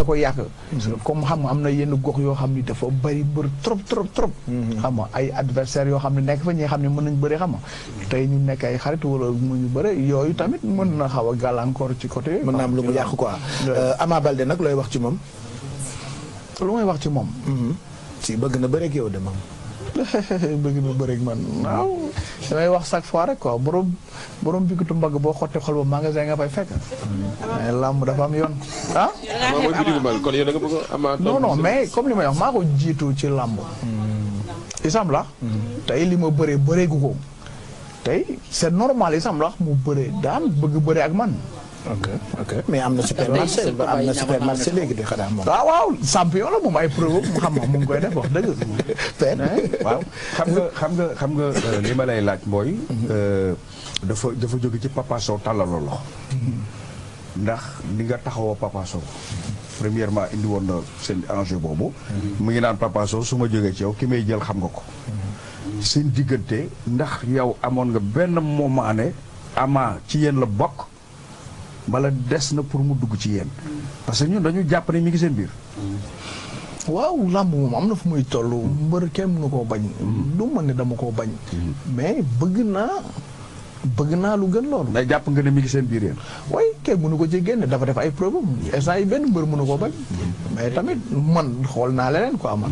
da ko yàq comme xam nga am na yenn gox yoo xam ni dafa bari bër trop xam nga ay adversaires yoo xam ne nekk fa ñi xam ne mën nañ bëri xam nga tey ñu nekk ay xarit wala mënuñu bëri yooyu tamit mën na xaw a gàllankoor ci côté yooyu mën na am lu mu yàq quoi Ama Baldé nag looy wax ci moom lu may wax ci moom si bëgg na bëreeg yow de moom bëgg na bëreeg man waaw damay wax chaque fois rek quoi borom bikitu mbagg boo xottee xol ba magasin nga fay fekk mais làmb dafa am yoon ah kon yow da nga bëgg Ama non mais comme li may wax maa ko jiitu ci làmb isam la tey li ma bëree bëreegu ko tey c'est normal isam la mu bëree daan bëgg bëree ak man ok mais am na supermarché léegi di xanaa moom. waaw champion la moom ay preuve mu xam nga mu ngi koy def wax dëgg. waaw xam nga li ma lay laaj mooy. dafa jóge ci Papa Sow tàllaloo loxo. ndax li nga taxawoo Papa Sow. premièrement indi woon na seen enjeu boobu. mu ngi naan Papa Sow su ma jógee ci yow ki may jël xam nga ko. seen diggante ndax yow amoon nga benn moment ne Ama ci yéen la bokk. bala des na pour mu dugg ci yéen parce que ñun dañu jàpp ne mi ngi seen biir. waaw làmb moom am na fu muy toll mbër kenn mënu koo bañ. du ma ne dama koo bañ. mais bëgg naa lu gën loolu. mais jàpp nga ne mi ngi seen biir yéen. waaye kenn mënu ko ci génne dafa def ay preuve instant yi benn mbër mënu koo bañ. mais tamit man xool naa leneen quoi man.